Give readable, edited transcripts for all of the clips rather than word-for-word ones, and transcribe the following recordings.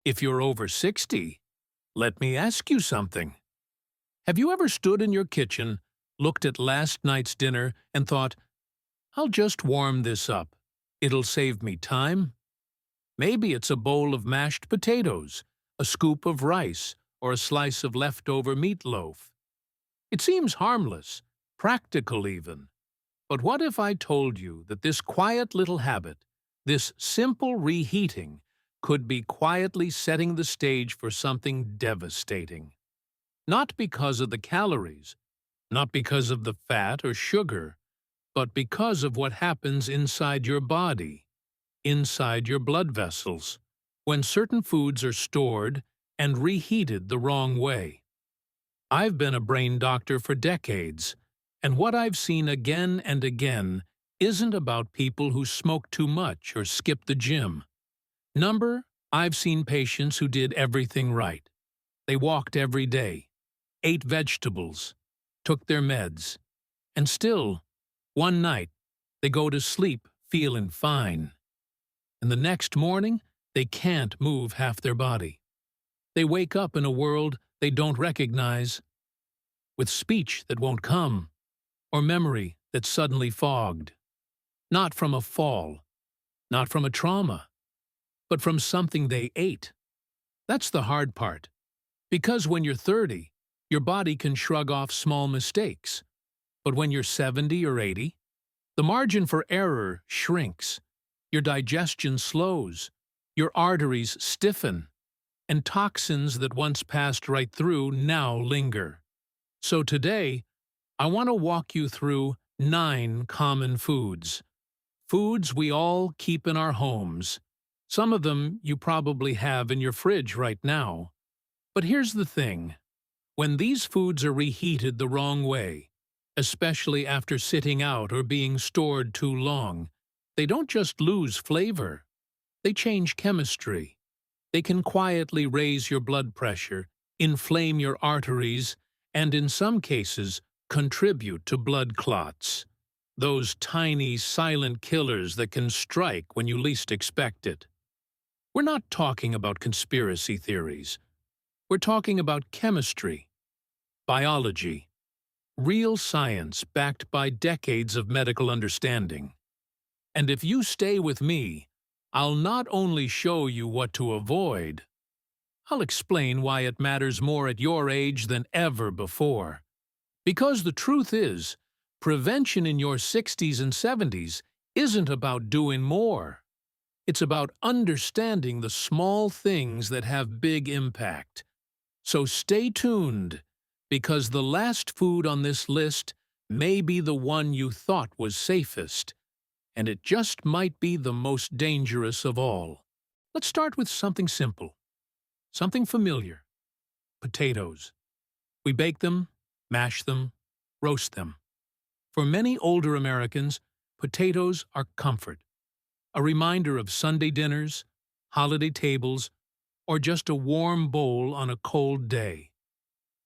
If you're over 60, let me ask you something. Have you ever stood in your kitchen, looked at last night's dinner, and thought, I'll just warm this up. It'll save me time? Maybe it's a bowl of mashed potatoes, a scoop of rice, or a slice of leftover meatloaf. It seems harmless, practical even. But what if I told you that this quiet little habit, this simple reheating, could be quietly setting the stage for something devastating? Not because of the calories, not because of the fat or sugar, but because of what happens inside your body, inside your blood vessels, when certain foods are stored and reheated the wrong way. I've been a brain doctor for decades, and what I've seen again and again isn't about people who smoke too much or skip the gym. I've seen patients who did everything right. They walked every day, ate vegetables, took their meds, and still, one night, they go to sleep feeling fine. And the next morning, they can't move half their body. They wake up in a world they don't recognize, with speech that won't come, or memory that's suddenly fogged. Not from a fall, not from a trauma, but from something they ate. That's the hard part. Because when you're 30, your body can shrug off small mistakes. But when you're 70 or 80, the margin for error shrinks, your digestion slows, your arteries stiffen, and toxins that once passed right through now linger. So today, I want to walk you through 9 common foods. Foods we all keep in our homes. Some of them you probably have in your fridge right now. But here's the thing. When these foods are reheated the wrong way, especially after sitting out or being stored too long, they don't just lose flavor. They change chemistry. They can quietly raise your blood pressure, inflame your arteries, and in some cases, contribute to blood clots. Those tiny, silent killers that can strike when you least expect it. We're not talking about conspiracy theories. We're talking about chemistry, biology, real science backed by decades of medical understanding. And if you stay with me, I'll not only show you what to avoid, I'll explain why it matters more at your age than ever before. Because the truth is, prevention in your 60s and 70s isn't about doing more. It's about understanding the small things that have big impact. So stay tuned, because the last food on this list may be the one you thought was safest, and it just might be the most dangerous of all. Let's start with something simple, something familiar: potatoes. We bake them, mash them, roast them. For many older Americans, potatoes are comfort, a reminder of Sunday dinners, holiday tables, or just a warm bowl on a cold day.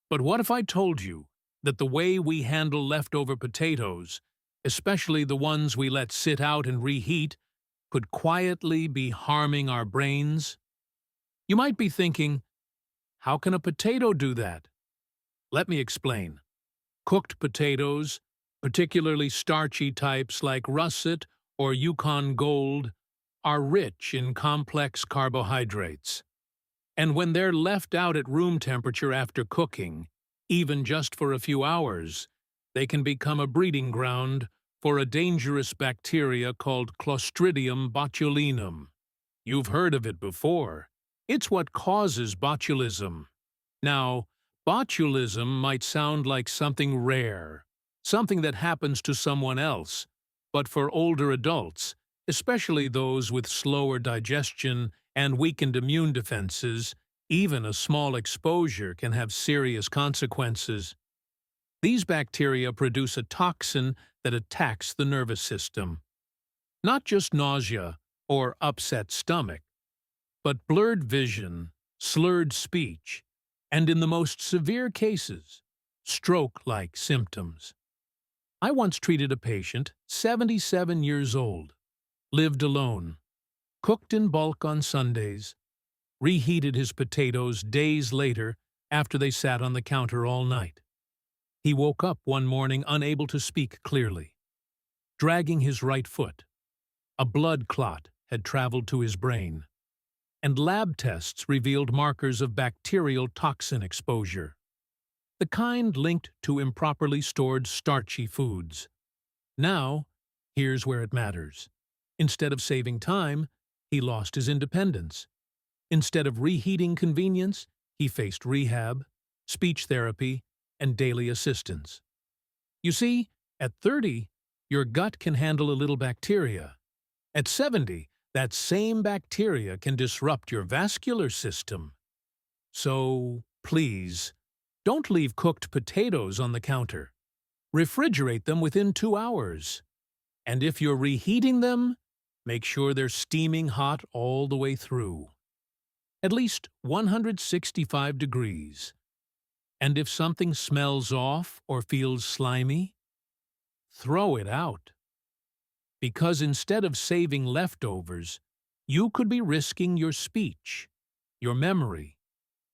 But what if I told you that the way we handle leftover potatoes, especially the ones we let sit out and reheat, could quietly be harming our brains? You might be thinking, how can a potato do that? Let me explain. Cooked potatoes, particularly starchy types like russet or Yukon Gold, are rich in complex carbohydrates. And when they're left out at room temperature after cooking, even just for a few hours, they can become a breeding ground for a dangerous bacteria called Clostridium botulinum. You've heard of it before. It's what causes botulism. Now, botulism might sound like something rare, something that happens to someone else, but for older adults, especially those with slower digestion and weakened immune defenses, even a small exposure can have serious consequences. These bacteria produce a toxin that attacks the nervous system. Not just nausea or upset stomach, but blurred vision, slurred speech, and in the most severe cases, stroke-like symptoms. I once treated a patient, 77 years old, lived alone, cooked in bulk on Sundays, reheated his potatoes days later after they sat on the counter all night. He woke up one morning unable to speak clearly, dragging his right foot. A blood clot had traveled to his brain, and lab tests revealed markers of bacterial toxin exposure, the kind linked to improperly stored starchy foods. Now, here's where it matters. Instead of saving time, he lost his independence. Instead of reheating convenience, he faced rehab, speech therapy, and daily assistance. You see, at 30, your gut can handle a little bacteria. At 70, that same bacteria can disrupt your vascular system. So, please, don't leave cooked potatoes on the counter. Refrigerate them within 2 hours. And if you're reheating them, make sure they're steaming hot all the way through. At least 165 degrees. And if something smells off or feels slimy, throw it out. Because instead of saving leftovers, you could be risking your speech, your memory,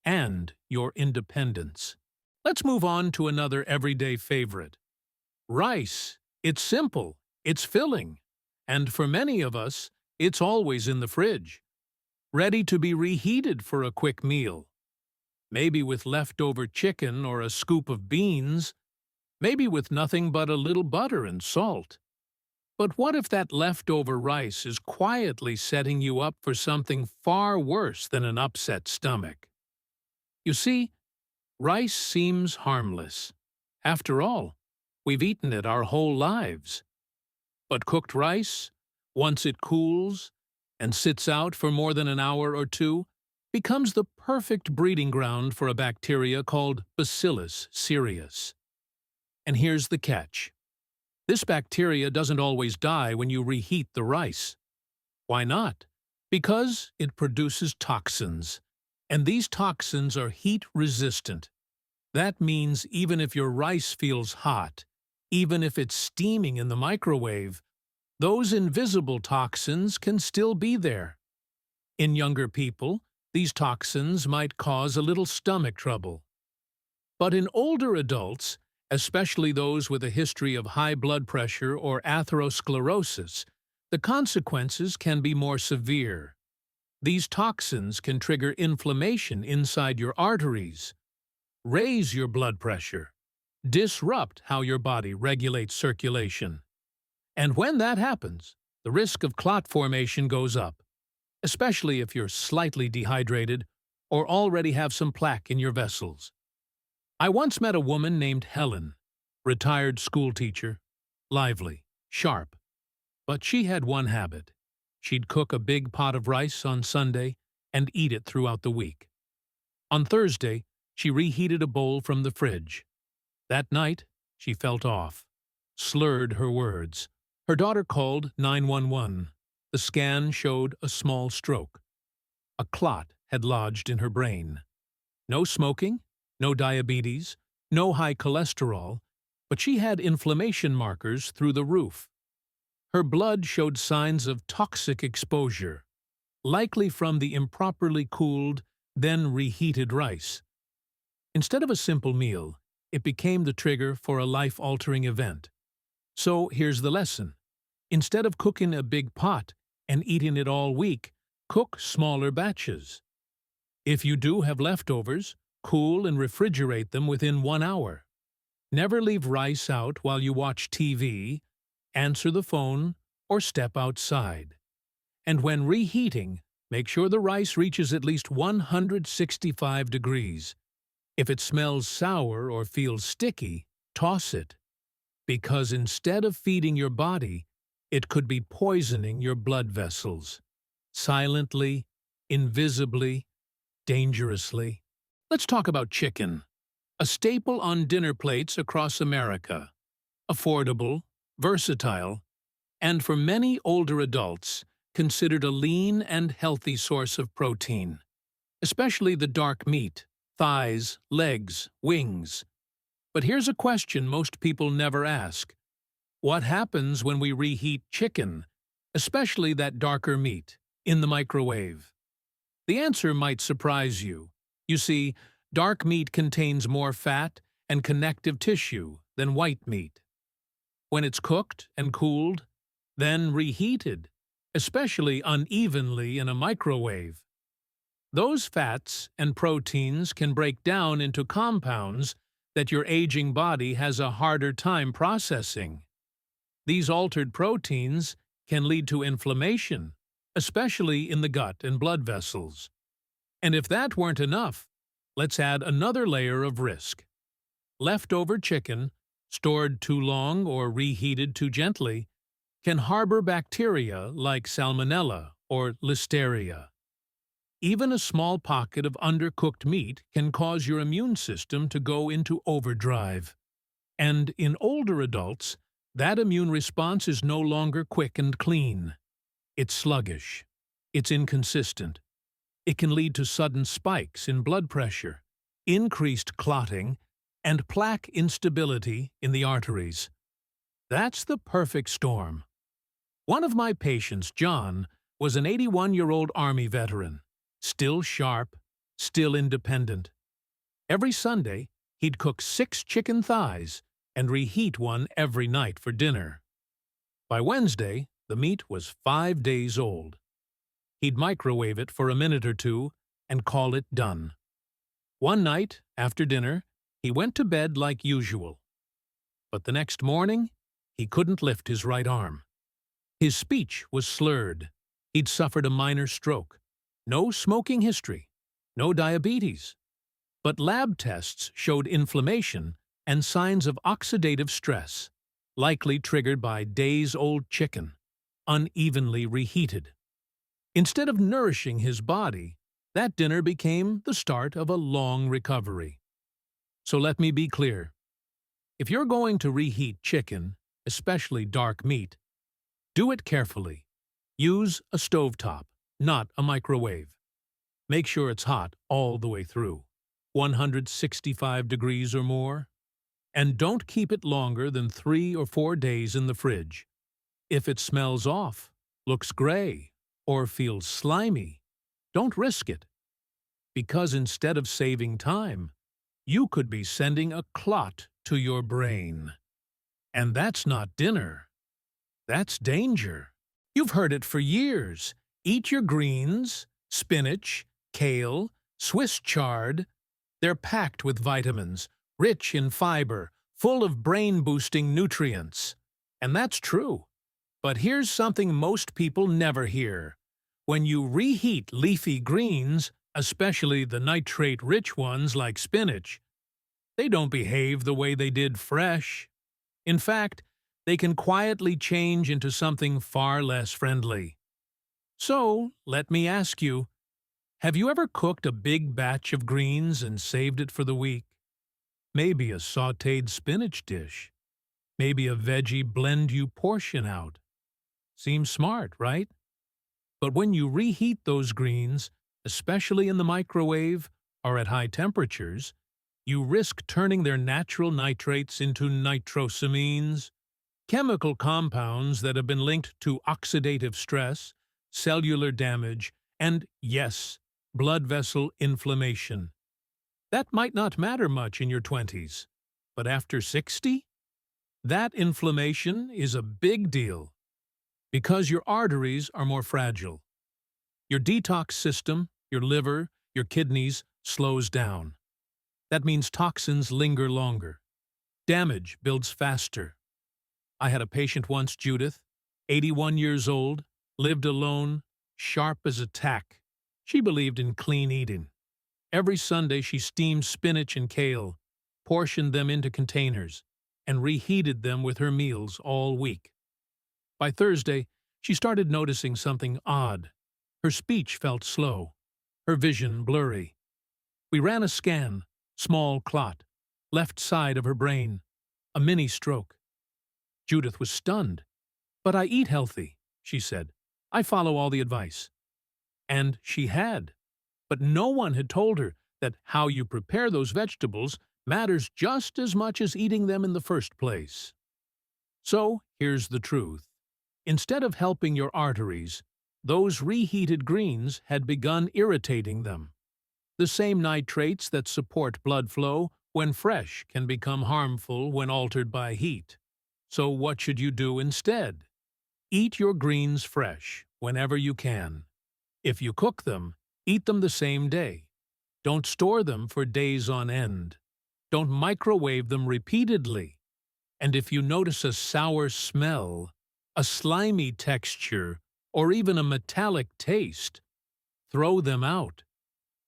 and your independence. Let's move on to another everyday favorite. Rice. It's simple, it's filling, and for many of us, it's always in the fridge, ready to be reheated for a quick meal. Maybe with leftover chicken or a scoop of beans, maybe with nothing but a little butter and salt. But what if that leftover rice is quietly setting you up for something far worse than an upset stomach? You see, rice seems harmless. After all, we've eaten it our whole lives. But cooked rice, once it cools and sits out for more than an hour or two, becomes the perfect breeding ground for a bacteria called Bacillus cereus. And here's the catch. This bacteria doesn't always die when you reheat the rice. Why not? Because it produces toxins, and these toxins are heat-resistant. That means even if your rice feels hot, even if it's steaming in the microwave, those invisible toxins can still be there. In younger people, these toxins might cause a little stomach trouble. But in older adults, especially those with a history of high blood pressure or atherosclerosis, the consequences can be more severe. These toxins can trigger inflammation inside your arteries, raise your blood pressure, disrupt how your body regulates circulation. And when that happens, the risk of clot formation goes up, especially if you're slightly dehydrated or already have some plaque in your vessels. I once met a woman named Helen, retired schoolteacher, lively, sharp. But she had one habit. She'd cook a big pot of rice on Sunday and eat it throughout the week. On Thursday, she reheated a bowl from the fridge. That night, she felt off, slurred her words. Her daughter called 911. The scan showed a small stroke. A clot had lodged in her brain. No smoking, no diabetes, no high cholesterol, but she had inflammation markers through the roof. Her blood showed signs of toxic exposure, likely from the improperly cooled, then reheated rice. Instead of a simple meal, it became the trigger for a life-altering event. So here's the lesson. Instead of cooking a big pot and eating it all week, cook smaller batches. If you do have leftovers, cool and refrigerate them within 1 hour. Never leave rice out while you watch TV, answer the phone, or step outside. And when reheating, make sure the rice reaches at least 165 degrees. If it smells sour or feels sticky, toss it. Because instead of feeding your body, it could be poisoning your blood vessels. Silently, invisibly, dangerously. Let's talk about chicken, a staple on dinner plates across America. Affordable, versatile, and for many older adults, considered a lean and healthy source of protein, especially the dark meat, thighs, legs, wings. But here's a question most people never ask. What happens when we reheat chicken, especially that darker meat, in the microwave? The answer might surprise you. You see, dark meat contains more fat and connective tissue than white meat. When it's cooked and cooled, then reheated, especially unevenly in a microwave, those fats and proteins can break down into compounds that your aging body has a harder time processing. These altered proteins can lead to inflammation, especially in the gut and blood vessels. And if that weren't enough, let's add another layer of risk. Leftover chicken, stored too long or reheated too gently, can harbor bacteria like Salmonella or Listeria. Even a small pocket of undercooked meat can cause your immune system to go into overdrive. And in older adults, that immune response is no longer quick and clean. It's sluggish. It's inconsistent. It can lead to sudden spikes in blood pressure, increased clotting, and plaque instability in the arteries. That's the perfect storm. One of my patients, John, was an 81-year-old Army veteran, still sharp, still independent. Every Sunday, he'd cook 6 chicken thighs and reheat one every night for dinner. By Wednesday, the meat was 5 days old. He'd microwave it for a minute or two and call it done. One night, after dinner, he went to bed like usual. But the next morning, he couldn't lift his right arm. His speech was slurred. He'd suffered a minor stroke. No smoking history. No diabetes. But lab tests showed inflammation and signs of oxidative stress, likely triggered by days-old chicken, unevenly reheated. Instead of nourishing his body, that dinner became the start of a long recovery. So let me be clear. If you're going to reheat chicken, especially dark meat, do it carefully. Use a stovetop, not a microwave. Make sure it's hot all the way through, 165 degrees or more. And don't keep it longer than 3 or 4 days in the fridge. If it smells off, looks gray, or feels slimy, don't risk it. Because instead of saving time, you could be sending a clot to your brain. And that's not dinner. That's danger. You've heard it for years. Eat your greens, spinach, kale, Swiss chard. They're packed with vitamins, rich in fiber, full of brain-boosting nutrients. And that's true. But here's something most people never hear. When you reheat leafy greens, especially the nitrate-rich ones like spinach, they don't behave the way they did fresh. In fact, they can quietly change into something far less friendly. So, let me ask you, have you ever cooked a big batch of greens and saved it for the week? Maybe a sautéed spinach dish. Maybe a veggie blend-you portion out. Seems smart, right? But when you reheat those greens, especially in the microwave or at high temperatures, you risk turning their natural nitrates into nitrosamines, chemical compounds that have been linked to oxidative stress, cellular damage, and, yes, blood vessel inflammation. That might not matter much in your 20s, but after 60? That inflammation is a big deal because your arteries are more fragile. Your detox system, your liver, your kidneys slows down. That means toxins linger longer. Damage builds faster. I had a patient once, Judith, 81 years old, lived alone, sharp as a tack. She believed in clean eating. Every Sunday she steamed spinach and kale, portioned them into containers, and reheated them with her meals all week. By Thursday, she started noticing something odd. Her speech felt slow, her vision blurry. We ran a scan, small clot, left side of her brain, a mini stroke. Judith was stunned. "But I eat healthy," she said. "I follow all the advice." And she had. But no one had told her that how you prepare those vegetables matters just as much as eating them in the first place. So, here's the truth. Instead of helping your arteries, those reheated greens had begun irritating them. The same nitrates that support blood flow when fresh can become harmful when altered by heat. So what should you do instead? Eat your greens fresh whenever you can. If you cook them, eat them the same day. Don't store them for days on end. Don't microwave them repeatedly. And if you notice a sour smell, a slimy texture, or even a metallic taste, throw them out.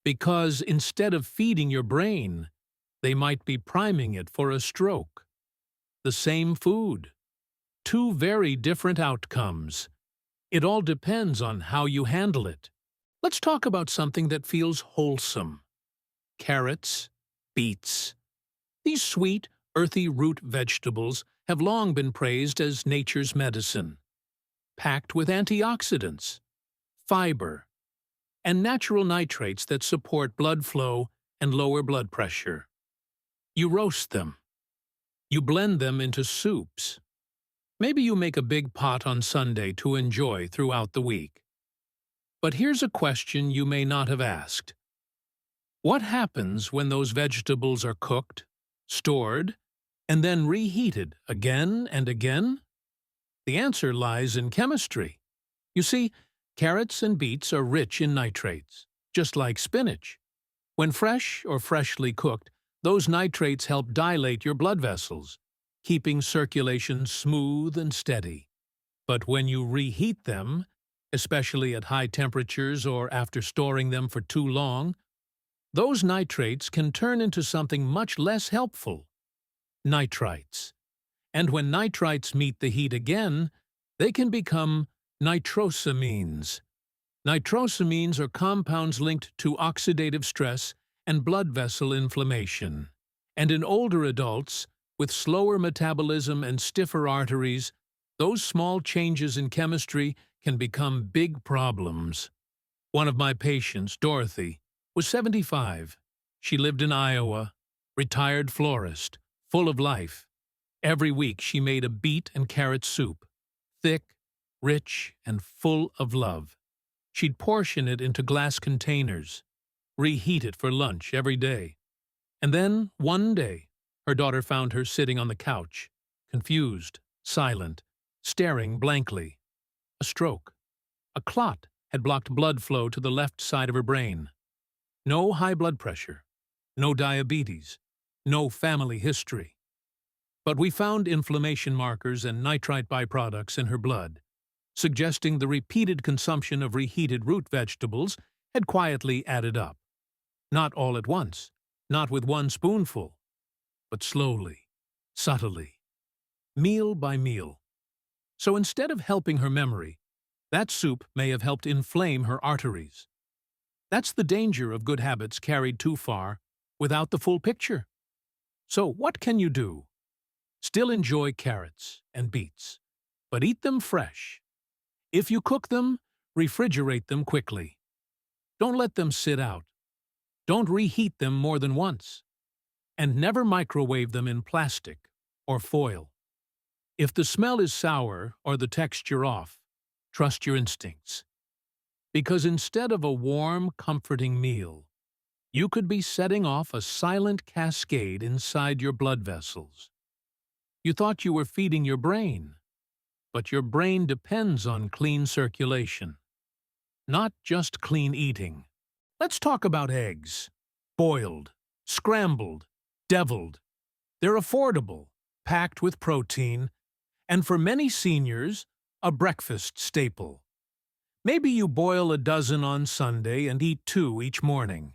Because instead of feeding your brain, they might be priming it for a stroke. The same food. Two very different outcomes. It all depends on how you handle it. Let's talk about something that feels wholesome. Carrots, beets. These sweet, earthy root vegetables have long been praised as nature's medicine. Packed with antioxidants, fiber, and natural nitrates that support blood flow and lower blood pressure. You roast them. You blend them into soups. Maybe you make a big pot on Sunday to enjoy throughout the week. But here's a question you may not have asked. What happens when those vegetables are cooked, stored, and then reheated again and again? The answer lies in chemistry. You see, carrots and beets are rich in nitrates, just like spinach. When fresh or freshly cooked, those nitrates help dilate your blood vessels, keeping circulation smooth and steady. But when you reheat them, especially at high temperatures or after storing them for too long, those nitrates can turn into something much less helpful: nitrites. And when nitrites meet the heat again, they can become nitrosamines. Nitrosamines are compounds linked to oxidative stress and blood vessel inflammation. And in older adults, with slower metabolism and stiffer arteries, those small changes in chemistry can become big problems. One of my patients, Dorothy, was 75. She lived in Iowa, retired florist, full of life. Every week she made a beet and carrot soup, thick, rich, and full of love. She'd portion it into glass containers, reheat it for lunch every day. And then, one day, her daughter found her sitting on the couch, confused, silent, staring blankly. A stroke. A clot had blocked blood flow to the left side of her brain. No high blood pressure, no diabetes, no family history. But we found inflammation markers and nitrite byproducts in her blood, suggesting the repeated consumption of reheated root vegetables had quietly added up. Not all at once, not with one spoonful, but slowly, subtly, meal by meal. So instead of helping her memory, that soup may have helped inflame her arteries. That's the danger of good habits carried too far without the full picture. So what can you do? Still enjoy carrots and beets, but eat them fresh. If you cook them, refrigerate them quickly. Don't let them sit out. Don't reheat them more than once. And never microwave them in plastic or foil. If the smell is sour or the texture off, trust your instincts. Because instead of a warm, comforting meal, you could be setting off a silent cascade inside your blood vessels. You thought you were feeding your brain, but your brain depends on clean circulation, not just clean eating. Let's talk about eggs. Boiled, scrambled, deviled. They're affordable, packed with protein, and for many seniors, a breakfast staple. Maybe you boil a dozen on Sunday and eat 2 each morning.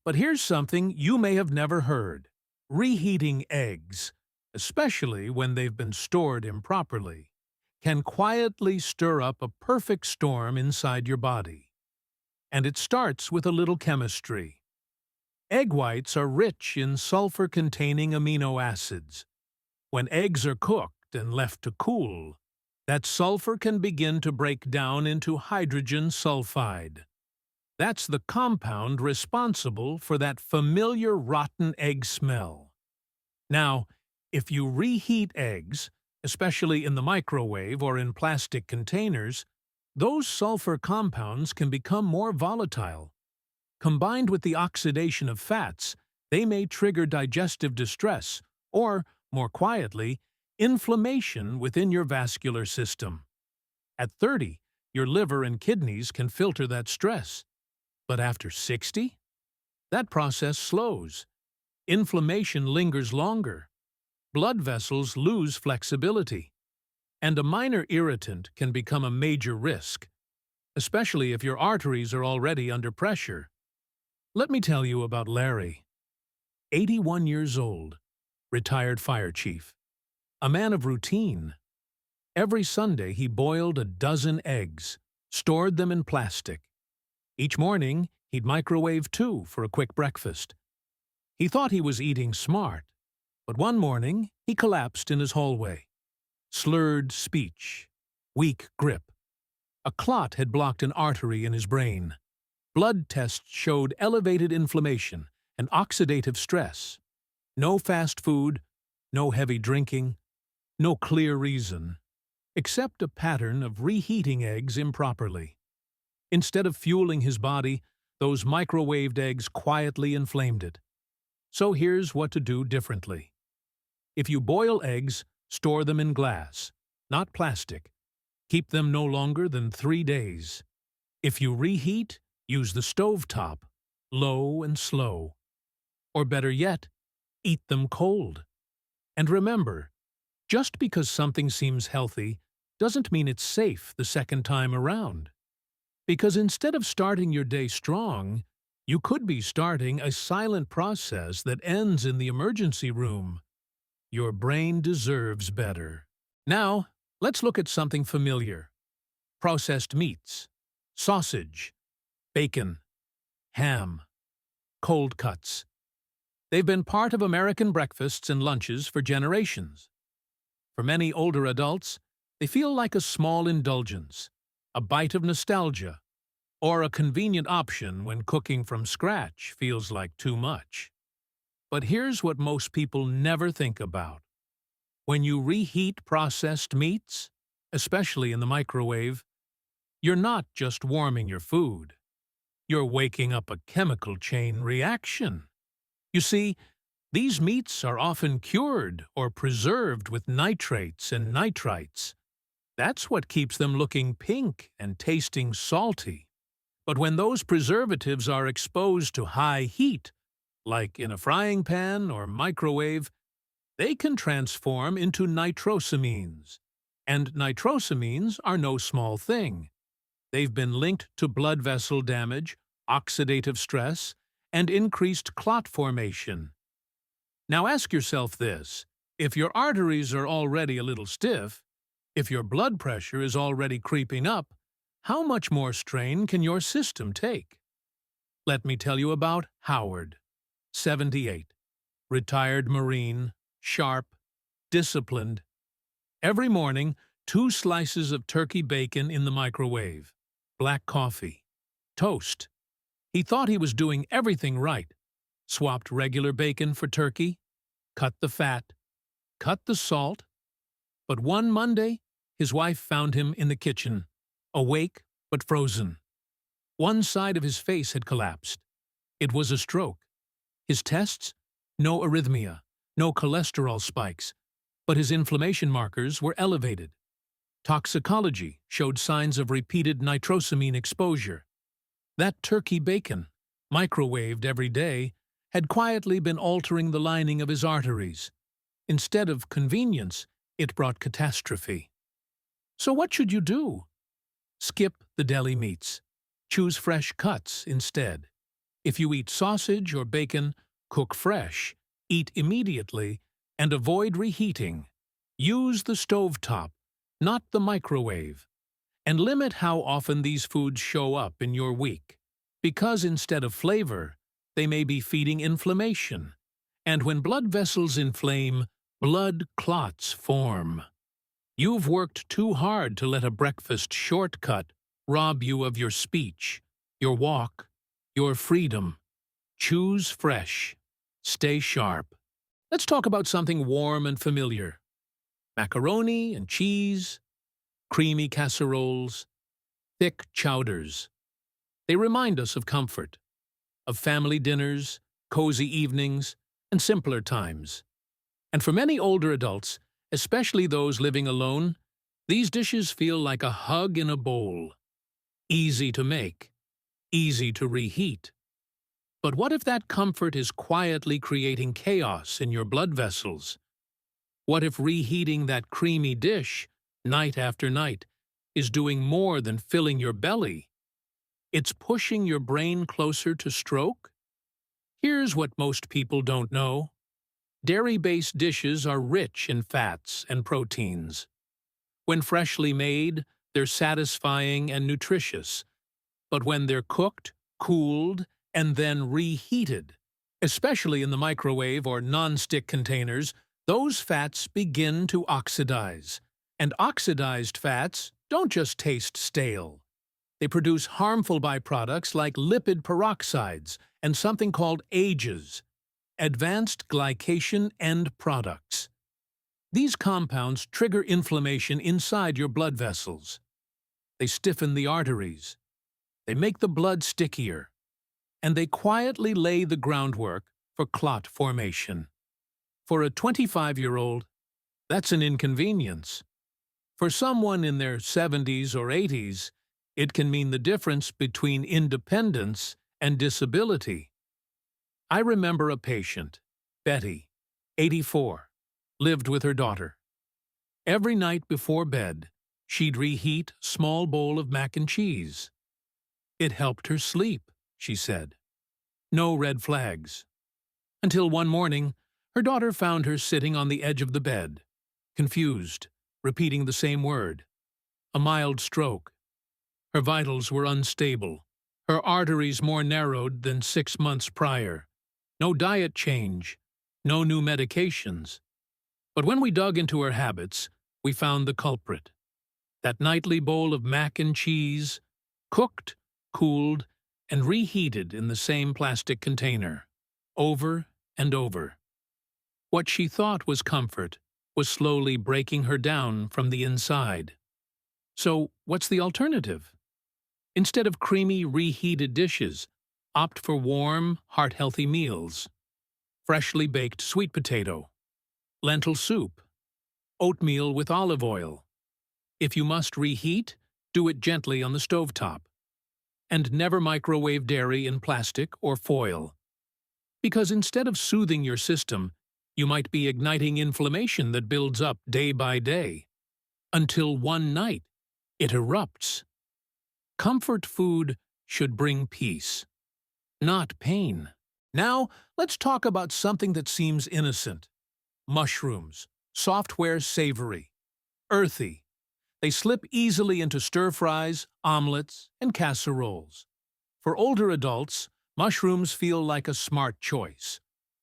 But here's something you may have never heard: reheating eggs, especially when they've been stored improperly, can quietly stir up a perfect storm inside your body. And it starts with a little chemistry. Egg whites are rich in sulfur-containing amino acids. When eggs are cooked and left to cool, that sulfur can begin to break down into hydrogen sulfide. That's the compound responsible for that familiar rotten egg smell. Now, if you reheat eggs, especially in the microwave or in plastic containers, Those sulfur compounds can become more volatile. Combined with the oxidation of fats, they may trigger digestive distress or, more quietly, inflammation within your vascular system. At 30, your liver and kidneys can filter that stress. But after 60, that process slows. Inflammation lingers longer. Blood vessels lose flexibility. And a minor irritant can become a major risk, especially if your arteries are already under pressure. Let me tell you about Larry, 81 years old, retired fire chief, a man of routine. Every Sunday he boiled a dozen eggs, stored them in plastic. Each morning he'd microwave 2 for a quick breakfast. He thought he was eating smart, but one morning he collapsed in his hallway. Slurred speech, weak grip. A clot had blocked an artery in his brain. Blood tests showed elevated inflammation and oxidative stress. No fast food, no heavy drinking, no clear reason, except a pattern of reheating eggs improperly. Instead of fueling his body, those microwaved eggs quietly inflamed it. So here's what to do differently. If you boil eggs, store them in glass, not plastic. Keep them no longer than 3 days. If you reheat, use the stovetop, low and slow. Or better yet, eat them cold. And remember, just because something seems healthy doesn't mean it's safe the second time around. Because instead of starting your day strong, you could be starting a silent process that ends in the emergency room. Your brain deserves better. Now, let's look at something familiar. Processed meats, sausage, bacon, ham, cold cuts. They've been part of American breakfasts and lunches for generations. For many older adults, they feel like a small indulgence, a bite of nostalgia, or a convenient option when cooking from scratch feels like too much. But here's what most people never think about. When you reheat processed meats, especially in the microwave, you're not just warming your food. You're waking up a chemical chain reaction. You see, these meats are often cured or preserved with nitrates and nitrites. That's what keeps them looking pink and tasting salty. But when those preservatives are exposed to high heat, like in a frying pan or microwave, they can transform into nitrosamines. And nitrosamines are no small thing. They've been linked to blood vessel damage, oxidative stress, and increased clot formation. Now ask yourself this: if your arteries are already a little stiff, if your blood pressure is already creeping up, how much more strain can your system take? Let me tell you about Howard, 78, retired Marine, sharp, disciplined. Every morning, 2 slices of turkey bacon in the microwave, black coffee, toast. He thought he was doing everything right. Swapped regular bacon for turkey, cut the fat, cut the salt. But one Monday, his wife found him in the kitchen, awake but frozen. One side of his face had collapsed. It was a stroke. His tests? No arrhythmia, no cholesterol spikes, but his inflammation markers were elevated. Toxicology showed signs of repeated nitrosamine exposure. That turkey bacon, microwaved every day, had quietly been altering the lining of his arteries. Instead of convenience, it brought catastrophe. So what should you do? Skip the deli meats. Choose fresh cuts instead. If you eat sausage or bacon, cook fresh, eat immediately, and avoid reheating. Use the stovetop, not the microwave. And limit how often these foods show up in your week, because instead of flavor, they may be feeding inflammation. And when blood vessels inflame, blood clots form. You've worked too hard to let a breakfast shortcut rob you of your speech, your walk, your freedom. Choose fresh. Stay sharp. Let's talk about something warm and familiar. Macaroni and cheese, creamy casseroles. thick chowders. They remind us of comfort, of family dinners, cozy evenings, and simpler times. And for many older adults, especially those living alone, these dishes feel like a hug in a bowl. Easy to make, easy to reheat. But what if that comfort is quietly creating chaos in your blood vessels? What if reheating that creamy dish, night after night, is doing more than filling your belly? It's pushing your brain closer to stroke? Here's what most people don't know. Dairy-based dishes are rich in fats and proteins. When freshly made, they're satisfying and nutritious. But when they're cooked, cooled, and then reheated, especially in the microwave or non-stick containers, those fats begin to oxidize. And oxidized fats don't just taste stale. They produce harmful byproducts like lipid peroxides and something called AGEs, advanced glycation end products. These compounds trigger inflammation inside your blood vessels. They stiffen the arteries. They make the blood stickier. And they quietly lay the groundwork for clot formation. For a 25-year-old, that's an inconvenience. For someone in their 70s or 80s, it can mean the difference between independence and disability. I remember a patient, Betty, 84, lived with her daughter. Every night before bed, she'd reheat a small bowl of mac and cheese. It helped her sleep, she said. No red flags. Until one morning, her daughter found her sitting on the edge of the bed, confused, repeating the same word. A mild stroke. Her vitals were unstable, her arteries more narrowed than 6 months prior. No diet change, no new medications. But when we dug into her habits, we found the culprit. That nightly bowl of mac and cheese, cooked, cooled, and reheated in the same plastic container, over and over. What she thought was comfort was slowly breaking her down from the inside. So, what's the alternative? Instead of creamy, reheated dishes, opt for warm, heart-healthy meals. Freshly baked sweet potato, lentil soup, oatmeal with olive oil. If you must reheat, do it gently on the stovetop. And never microwave dairy in plastic or foil. Because instead of soothing your system, you might be igniting inflammation that builds up day by day. Until one night, it erupts. Comfort food should bring peace, not pain. Now, let's talk about something that seems innocent. Mushrooms, software savory, earthy. They slip easily into stir-fries, omelets, and casseroles. For older adults, mushrooms feel like a smart choice.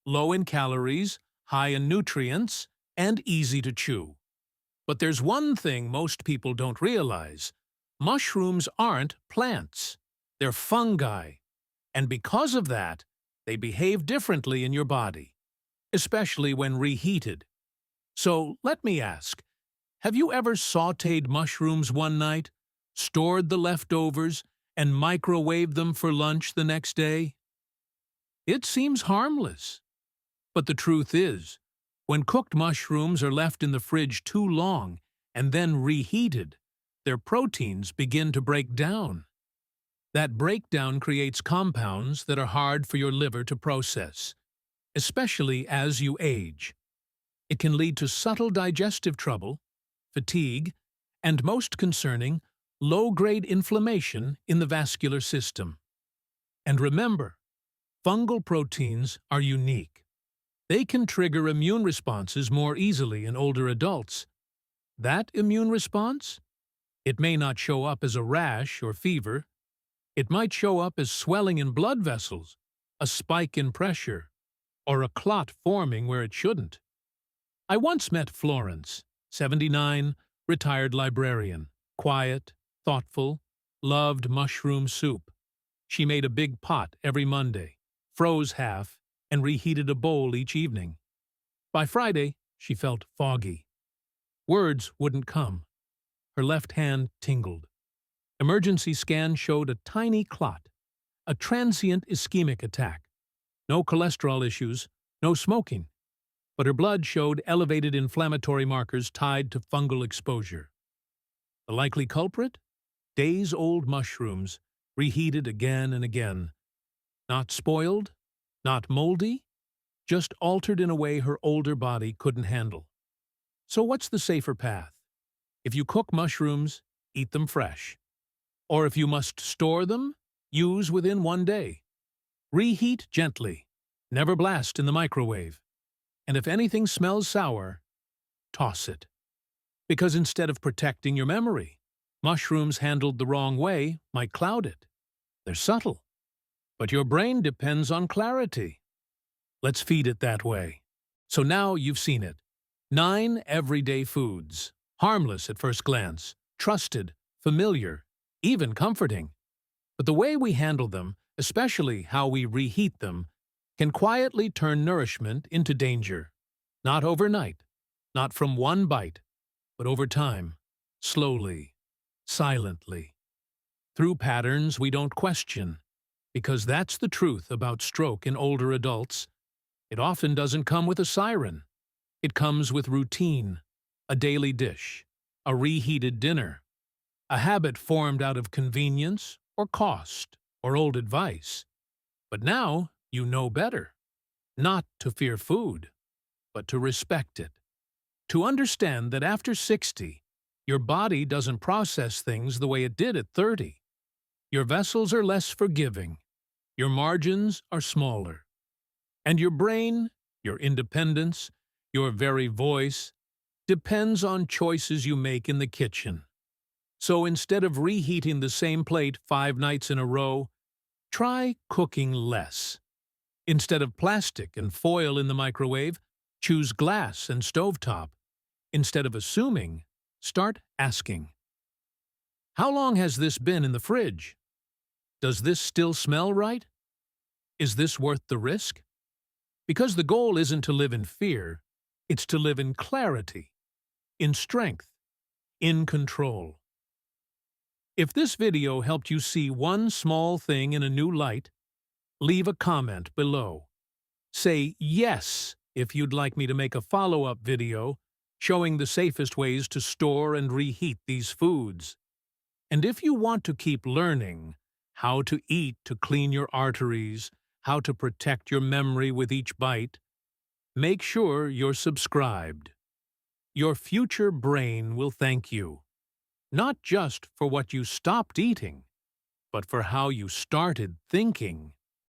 Low in calories, high in nutrients, and easy to chew. But there's one thing most people don't realize. Mushrooms aren't plants. They're fungi. And because of that, they behave differently in your body, especially when reheated. So let me ask, have you ever sautéed mushrooms one night, stored the leftovers, and microwaved them for lunch the next day? It seems harmless. But the truth is, when cooked mushrooms are left in the fridge too long and then reheated, their proteins begin to break down. That breakdown creates compounds that are hard for your liver to process, especially as you age. It can lead to subtle digestive trouble, fatigue, and most concerning, low-grade inflammation in the vascular system. And remember, fungal proteins are unique. They can trigger immune responses more easily in older adults. That immune response? It may not show up as a rash or fever. It might show up as swelling in blood vessels, a spike in pressure, or a clot forming where it shouldn't. I once met Florence, 79, retired librarian, quiet, thoughtful, loved mushroom soup. She made a big pot every Monday, froze half, and reheated a bowl each evening. By Friday, she felt foggy. Words wouldn't come. Her left hand tingled. Emergency scan showed a tiny clot, a transient ischemic attack. No cholesterol issues, no smoking, but her blood showed elevated inflammatory markers tied to fungal exposure. The likely culprit? Days-old mushrooms, reheated again and again. Not spoiled, not moldy, just altered in a way her older body couldn't handle. So what's the safer path? If you cook mushrooms, eat them fresh. Or if you must store them, use within 1 day. Reheat gently. Never blast in the microwave. And if anything smells sour, toss it. Because instead of protecting your memory, mushrooms handled the wrong way might cloud it. They're subtle. But your brain depends on clarity. Let's feed it that way. So now you've seen it. 9 everyday foods. Harmless at first glance, trusted, familiar, even comforting. But the way we handle them, especially how we reheat them, can quietly turn nourishment into danger. Not overnight, not from one bite, but over time, slowly, silently. Through patterns we don't question, because that's the truth about stroke in older adults. It often doesn't come with a siren. It comes with routine, a daily dish, a reheated dinner, a habit formed out of convenience or cost or old advice. But now you know better. Not to fear food, but to respect it. To understand that after 60, your body doesn't process things the way it did at 30. Your vessels are less forgiving. Your margins are smaller. And your brain, your independence, your very voice, depends on choices you make in the kitchen. So instead of reheating the same plate 5 nights in a row, try cooking less. Instead of plastic and foil in the microwave, choose glass and stovetop. Instead of assuming, start asking. How long has this been in the fridge? Does this still smell right? Is this worth the risk? Because the goal isn't to live in fear, it's to live in clarity, in strength, in control. If this video helped you see one small thing in a new light, leave a comment below. Say yes if you'd like me to make a follow-up video showing the safest ways to store and reheat these foods. And if you want to keep learning how to eat to clean your arteries, how to protect your memory with each bite, make sure you're subscribed. Your future brain will thank you, not just for what you stopped eating, but for how you started thinking.